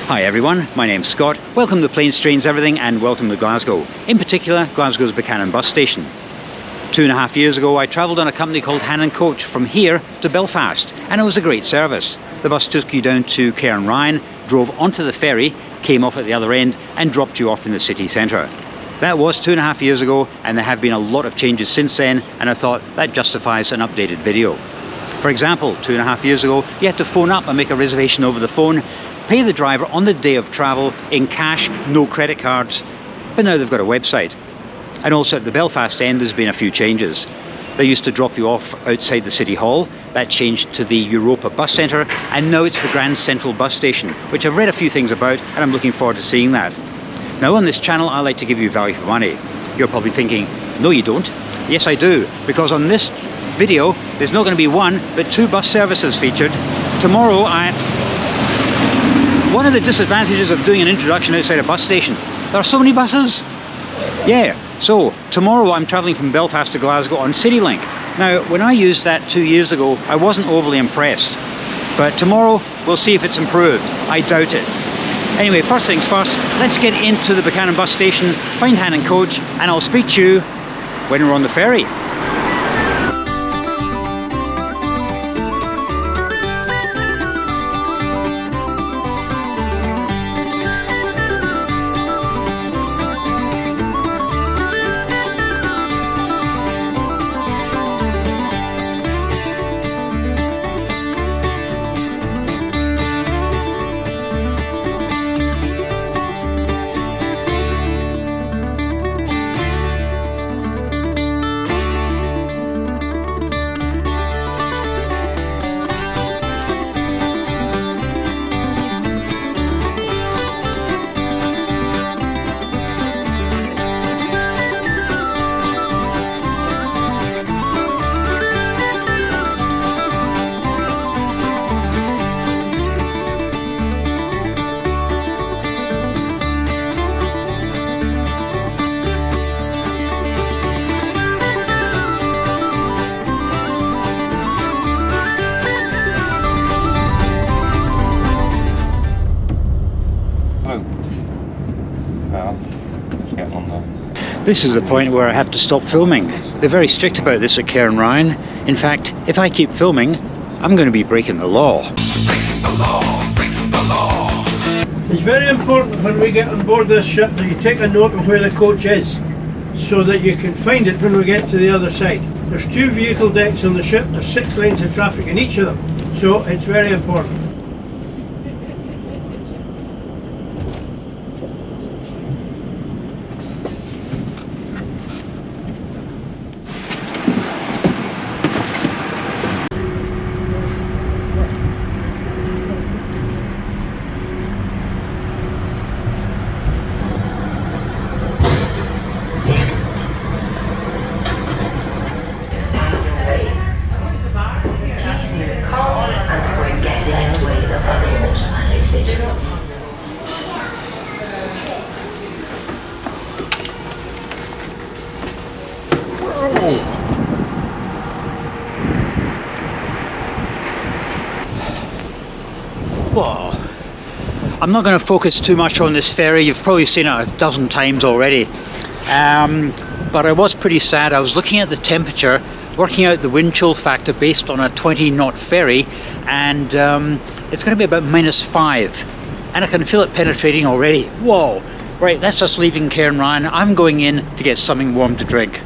Hi everyone, my name's Scott. Welcome to Planes, Trains, Everything, and welcome to Glasgow. In particular, Glasgow's Buchanan bus station. 2.5 years ago, I travelled on a company called Hannon Coach from here to Belfast, and it was a great service. The bus took you down to Sten Line, drove onto the ferry, came off at the other end, and dropped you off in the city centre. That was 2.5 years ago, and there have been a lot of changes since then, and I thought that justifies an updated video. For example, 2.5 years ago, you had to phone up and make a reservation over the phone, pay the driver on the day of travel in cash, no credit cards, but now they've got a website. And also at the Belfast end, there's been a few changes. They used to drop you off outside the City Hall. That changed to the Europa bus centre, and now it's the Grand Central bus station, which I've read a few things about, and I'm looking forward to seeing that. Now on this channel, I like to give you value for money. You're probably thinking, no you don't. Yes I do, because on this video, there's not going to be one, but two bus services featured. Tomorrow, one of the disadvantages of doing an introduction outside a bus station, there are so many buses. Yeah, so tomorrow I'm travelling from Belfast to Glasgow on Citylink. Now, when I used that 2 years ago, I wasn't overly impressed. But tomorrow, we'll see if it's improved. I doubt it. Anyway, first things first, let's get into the Buchanan bus station, find Hannon Coach, and I'll speak to you when we're on the ferry. This is the point where I have to stop filming. They're very strict about this at Sten Line. In fact, if I keep filming, I'm going to be breaking the law. Breaking the law, breaking the law. It's very important when we get on board this ship that you take a note of where the coach is, so that you can find it when we get to the other side. There's 2 vehicle decks on the ship, there's 6 lanes of traffic in each of them, so it's very important. Whoa. I'm not going to focus too much on this ferry. You've probably seen it a dozen times already. But I was pretty sad. I was looking at the temperature, working out the wind chill factor based on a 20-knot ferry, and it's going to be about -5. And I can feel it penetrating already. Whoa. Right, that's just leaving Sten Line. I'm going in to get something warm to drink.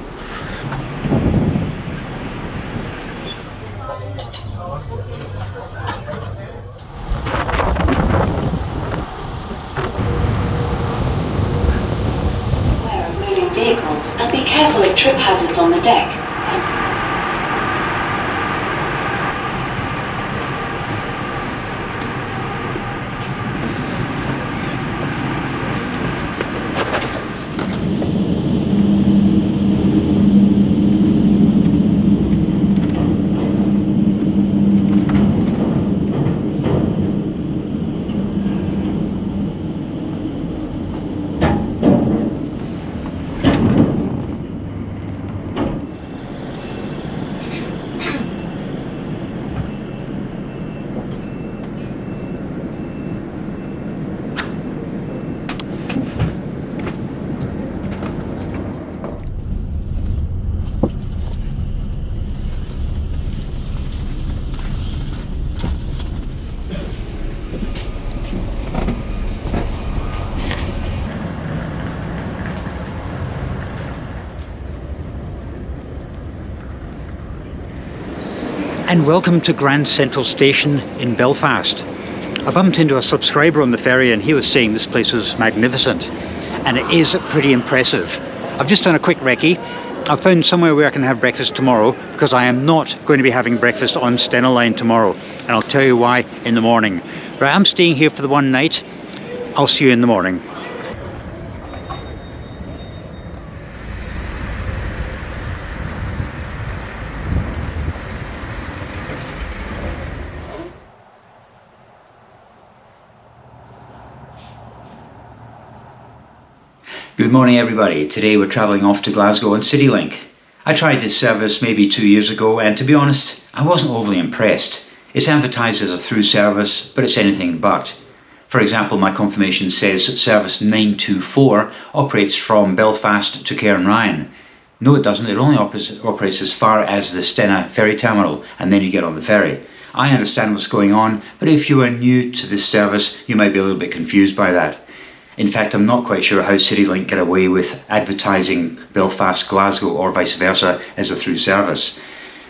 Vehicles and be careful of trip hazards on the deck. And welcome to Grand Central Station in Belfast. I bumped into a subscriber on the ferry and he was saying this place was magnificent, and it is pretty impressive. I've just done a quick recce. I've found somewhere where I can have breakfast tomorrow, because I am not going to be having breakfast on Stena Line tomorrow, and I'll tell you why in the morning. But I'm staying here for the one night. I'll see you in the morning. Good morning everybody. Today we're travelling off to Glasgow and Citylink. I tried this service maybe 2 years ago, and to be honest, I wasn't overly impressed. It's advertised as a through service, but it's anything but. For example, my confirmation says service 924 operates from Belfast to Cairnryan. No, it doesn't. It only operates as far as the Stena ferry terminal, and then you get on the ferry. I understand what's going on, but if you are new to this service, you might be a little bit confused by that. In fact, I'm not quite sure how Citylink get away with advertising Belfast, Glasgow or vice versa as a through service.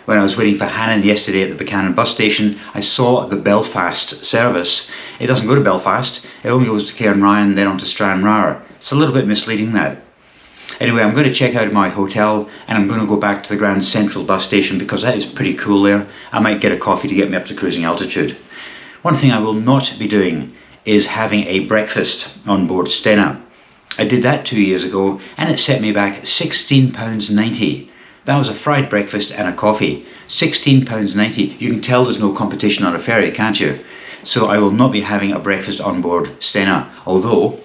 When I was waiting for Hannon yesterday at the Buchanan bus station, I saw the Belfast service. It doesn't go to Belfast, it only goes to Cairnryan, then on to Stranraer. It's a little bit misleading, that. Anyway, I'm going to check out my hotel and I'm going to go back to the Grand Central bus station because that is pretty cool there. I might get a coffee to get me up to cruising altitude. One thing I will not be doing is having a breakfast on board Stena. I did that 2 years ago and it set me back £16.90. That was a fried breakfast and a coffee. £16.90. You can tell there's no competition on a ferry, can't you? So I will not be having a breakfast on board Stena, although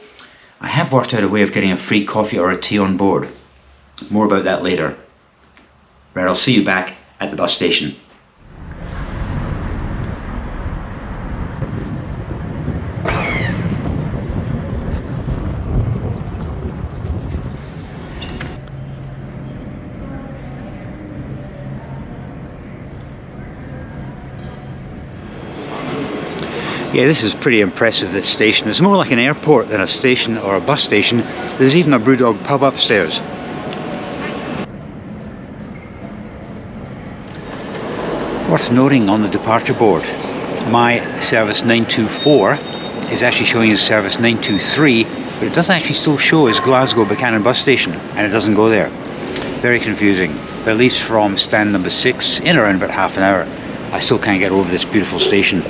I have worked out a way of getting a free coffee or a tea on board. More about that later. Right, I'll see you back at the bus station. Yeah, this is pretty impressive, this station. It's more like an airport than a station or a bus station. There's even a Brewdog pub upstairs. Worth noting on the departure board, my service 924 is actually showing as service 923, but it does actually still show as Glasgow Buchanan bus station, and it doesn't go there. Very confusing. But at least from stand number 6, in around about half an hour, I still can't get over this beautiful station.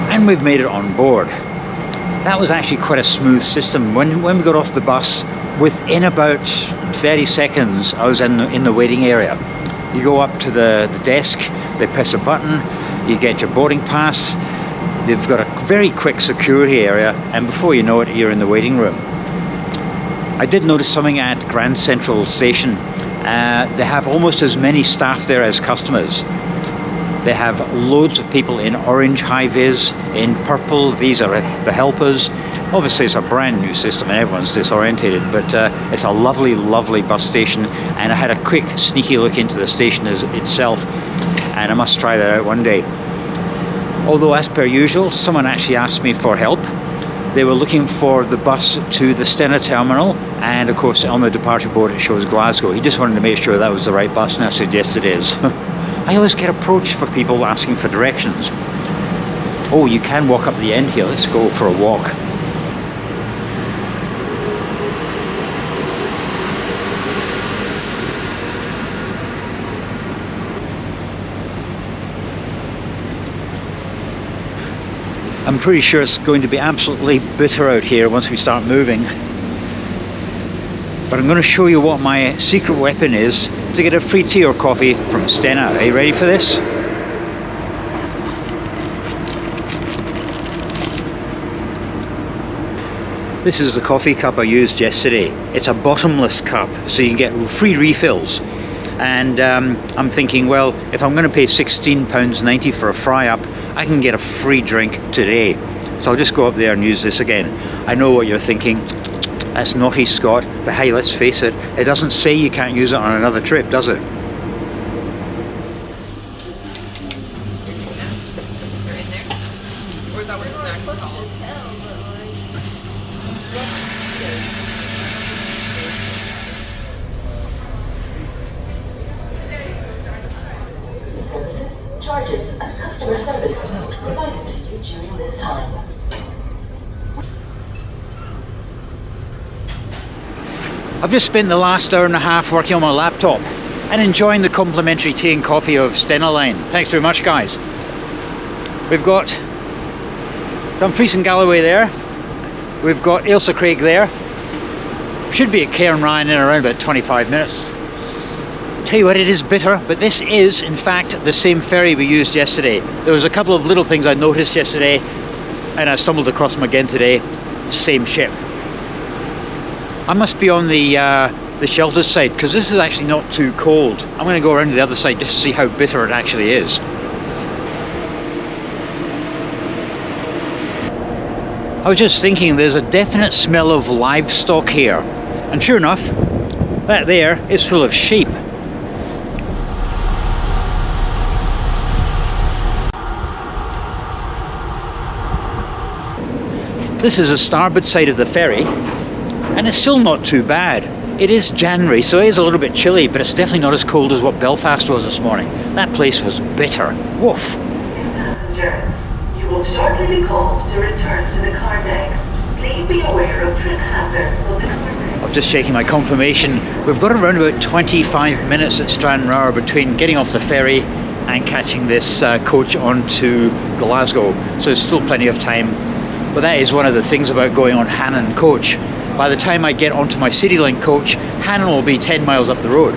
And we've made it on board. That was actually quite a smooth system. When we got off the bus, within about 30 seconds I was in the waiting area. You go up to the desk, they press a button, you get your boarding pass, they've got a very quick security area, and before you know it, you're in the waiting room. I did notice something at Grand Central Station. They have almost as many staff there as customers. They have loads of people in orange high-vis, in purple. These are the helpers. Obviously it's a brand new system and everyone's disorientated, but it's a lovely, lovely bus station, and I had a quick sneaky look into the station itself, and I must try that out one day. Although, as per usual, someone actually asked me for help. They were looking for the bus to the Stena terminal, and of course on the departure board it shows Glasgow. He just wanted to make sure that was the right bus, and I said yes it is. I always get approached for people asking for directions. Oh, you can walk up the end here. Let's go for a walk. I'm pretty sure it's going to be absolutely bitter out here once we start moving. But I'm going to show you what my secret weapon is to get a free tea or coffee from Stena. Are you ready for this? This is the coffee cup I used yesterday. It's a bottomless cup, so you can get free refills. And I'm thinking, well, if I'm going to pay £16.90 for a fry-up, I can get a free drink today. So I'll just go up there and use this again. I know what you're thinking. That's naughty, Scott. But hey, let's face it, it doesn't say you can't use it on another trip, does it? Services, charges, and customer service support provided to you during this time. I've just spent the last hour and a half working on my laptop and enjoying the complimentary tea and coffee of Stena Line. Thanks very much, guys. We've got Dumfries and Galloway there. We've got Ailsa Craig there. Should be at Cairn Ryan in around about 25 minutes. Tell you what, it is bitter, but this is in fact the same ferry we used yesterday. There was a couple of little things I noticed yesterday and I stumbled across them again today. Same ship. I must be on the sheltered side because this is actually not too cold. I'm going to go around to the other side just to see how bitter it actually is. I was just thinking there's a definite smell of livestock here, and sure enough, that there is full of sheep. This is the starboard side of the ferry, and it's still not too bad. It is January, so it is a little bit chilly, but it's definitely not as cold as what Belfast was this morning. That place was bitter. Woof. Passengers, you will shortly be called to return to the car decks. Please be aware of trip hazards on the car decks. I'm just checking my confirmation. We've got around about 25 minutes at Stranraer between getting off the ferry and catching this coach onto Glasgow, so there's still plenty of time. But that is one of the things about going on Hannon Coach. By the time I get onto my Citylink coach, Hannon will be 10 miles up the road.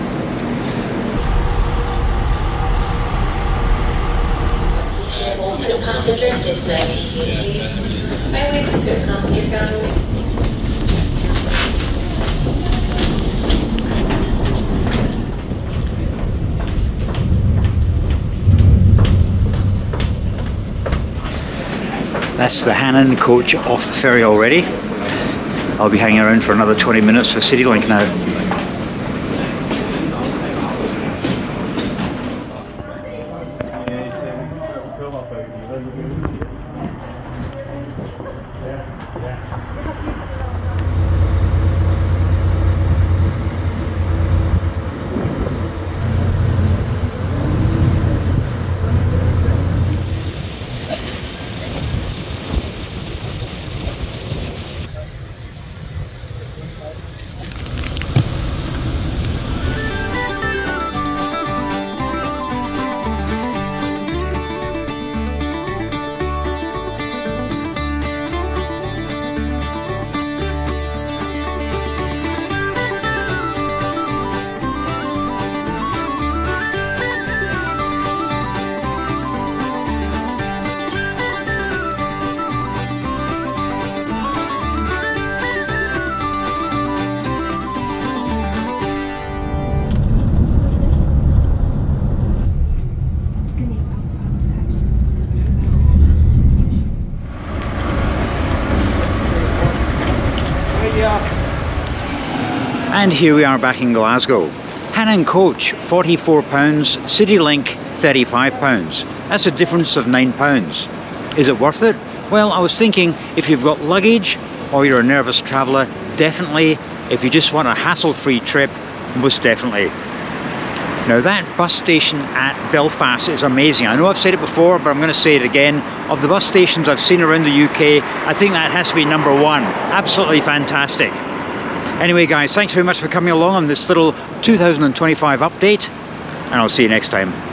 That's the Hannon coach off the ferry already. I'll be hanging around for another 20 minutes for Citylink now. And here we are back in Glasgow. Hannon Coach, £44, Citylink, £35. That's a difference of £9. Is it worth it? Well, I was thinking if you've got luggage or you're a nervous traveller, definitely. If you just want a hassle-free trip, most definitely. Now that bus station at Belfast is amazing. I know I've said it before, but I'm going to say it again. Of the bus stations I've seen around the UK, I think that has to be number one. Absolutely fantastic. Anyway guys, thanks very much for coming along on this little 2025 update, and I'll see you next time.